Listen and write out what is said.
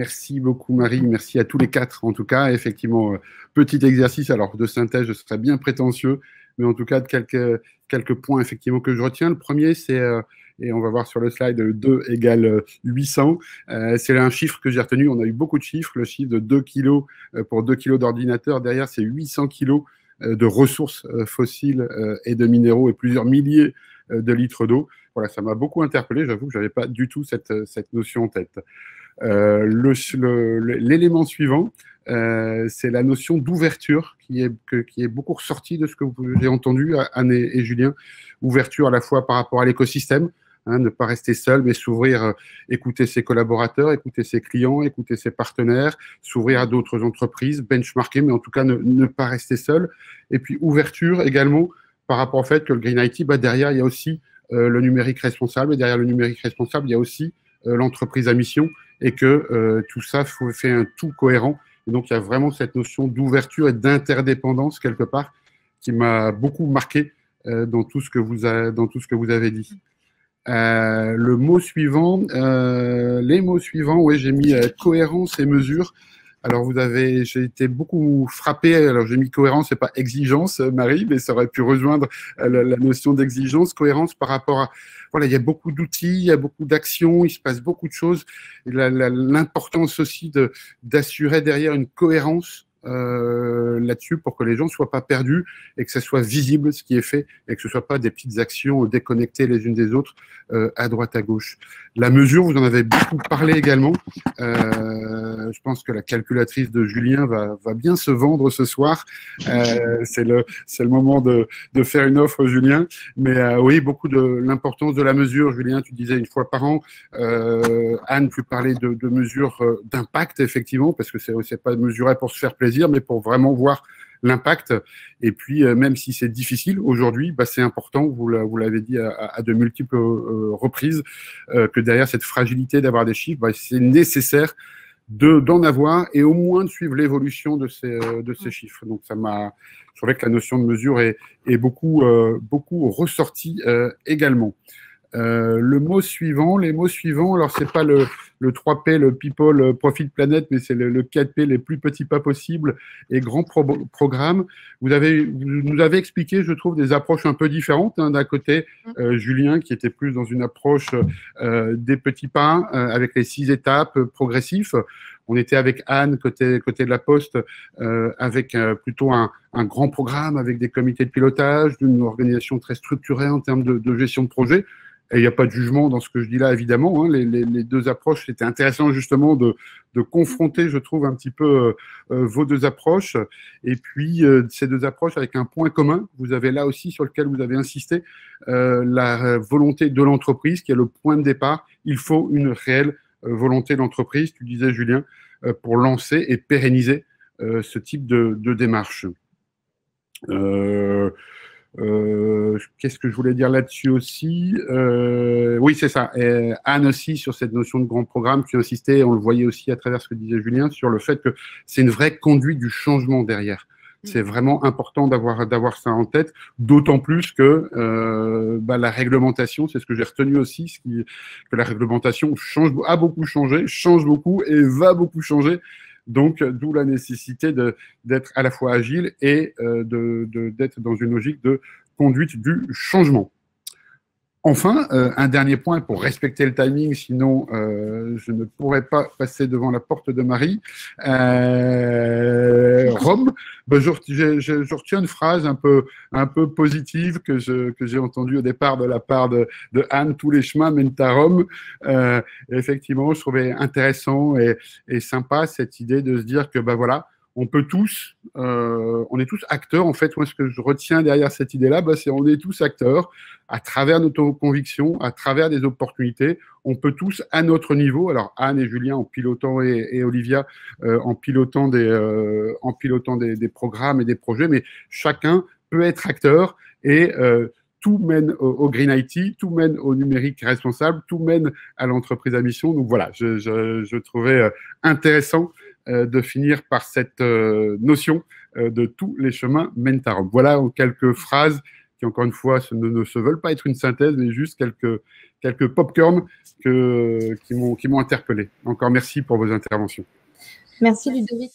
Merci beaucoup Marie, merci à tous les quatre en tout cas. Effectivement, petit exercice alors de synthèse, je serais bien prétentieux, mais en tout cas de quelques points effectivement que je retiens. Le premier, c'est, et on va voir sur le slide, 2 égale 800. C'est un chiffre que j'ai retenu, on a eu beaucoup de chiffres, le chiffre de 2 kilos pour 2 kilos d'ordinateur, derrière c'est 800 kilos de ressources fossiles et de minéraux et plusieurs milliers de litres d'eau. Voilà, ça m'a beaucoup interpellé, j'avoue que je n'avais pas du tout cette notion en tête. L'élément suivant, c'est la notion d'ouverture qui est beaucoup ressortie de ce que j'ai entendu, Anne et Julien. Ouverture à la fois par rapport à l'écosystème, hein, ne pas rester seul, mais s'ouvrir, écouter ses collaborateurs, écouter ses clients, écouter ses partenaires, s'ouvrir à d'autres entreprises, benchmarker, mais en tout cas ne pas rester seul. Et puis ouverture également par rapport au fait que le Green IT, derrière, il y a aussi le numérique responsable, et derrière le numérique responsable, il y a aussi l'entreprise à mission, et que tout ça fait un tout cohérent. Et donc, il y a vraiment cette notion d'ouverture et d'interdépendance, quelque part, qui m'a beaucoup marqué dans tout ce que vous avez dit. Le mot suivant, les mots suivants, oui, j'ai mis cohérence et mesure. Alors, j'ai été beaucoup frappé. Alors, j'ai mis cohérence et pas exigence, Marie, mais ça aurait pu rejoindre la notion d'exigence. Cohérence par rapport à, voilà, il y a beaucoup d'outils, il y a beaucoup d'actions, il se passe beaucoup de choses. L'importance aussi d'assurer derrière une cohérence là-dessus pour que les gens ne soient pas perdus et que ce soit visible ce qui est fait et que ce ne soit pas des petites actions déconnectées les unes des autres à droite à gauche. La mesure, vous en avez beaucoup parlé également. Je pense que la calculatrice de Julien va bien se vendre ce soir. C'est le moment de faire une offre, Julien. Mais oui, beaucoup de l'importance de la mesure. Julien, tu disais une fois par an. Anne, tu parlais de mesures d'impact, effectivement, parce que c'est pas mesuré pour se faire plaisir, mais pour vraiment voir l'impact. Et puis, même si c'est difficile aujourd'hui, c'est important, vous l'avez dit à de multiples reprises, que derrière cette fragilité d'avoir des chiffres, c'est nécessaire d'en avoir et au moins de suivre l'évolution de ces chiffres. Donc, je trouvais que la notion de mesure est beaucoup ressortie également. Les mots suivants, alors c'est pas le 3P, le People, Profit, Planet, mais c'est le 4P, les plus petits pas possibles et grands programmes. Vous nous avez expliqué, je trouve, des approches un peu différentes. Hein. D'un côté, Julien, qui était plus dans une approche des petits pas, avec les 6 étapes progressifs. On était avec Anne, côté de la Poste, avec plutôt un grand programme, avec des comités de pilotage, une organisation très structurée en termes de gestion de projet. Et il n'y a pas de jugement dans ce que je dis là, évidemment. Hein. Les deux approches, c'était intéressant justement de confronter, je trouve, un petit peu vos deux approches. Et puis, ces deux approches avec un point commun, vous avez là aussi sur lequel vous avez insisté, la volonté de l'entreprise, qui est le point de départ. Il faut une réelle volonté d'entreprise, tu disais, Julien, pour lancer et pérenniser ce type de démarche. Qu'est-ce que je voulais dire là-dessus aussi? Oui, c'est ça. Et Anne aussi, sur cette notion de grand programme, tu insistais, on le voyait aussi à travers ce que disait Julien, sur le fait que c'est une vraie conduite du changement derrière. C'est vraiment important d'avoir ça en tête, d'autant plus que la réglementation, c'est ce que j'ai retenu aussi, que la réglementation a beaucoup changé, change beaucoup et va beaucoup changer. Donc, d'où la nécessité d'être à la fois agile et d'être dans une logique de conduite du changement. Enfin, un dernier point pour respecter le timing, sinon je ne pourrais pas passer devant la porte de Marie. Rome, je retiens une phrase un peu positive que j'ai entendue au départ de la part de Anne, tous les chemins mènent à Rome. Effectivement, je trouvais intéressant et sympa cette idée de se dire que voilà, on peut tous, on est tous acteurs. En fait, moi, ce que je retiens derrière cette idée-là, c'est on est tous acteurs à travers notre conviction, à travers des opportunités. On peut tous, à notre niveau, alors Anne et Julien en pilotant et Olivia en pilotant des programmes et des projets, mais chacun peut être acteur et tout mène au Green IT, tout mène au numérique responsable, tout mène à l'entreprise à mission. Donc voilà, je trouvais intéressant de finir par cette notion de tous les chemins mènent à Rome. Voilà en quelques phrases qui encore une fois, ne se veulent pas être une synthèse, mais juste quelques pop-corn qui m'ont interpellé. Encore merci pour vos interventions. Merci Ludovic.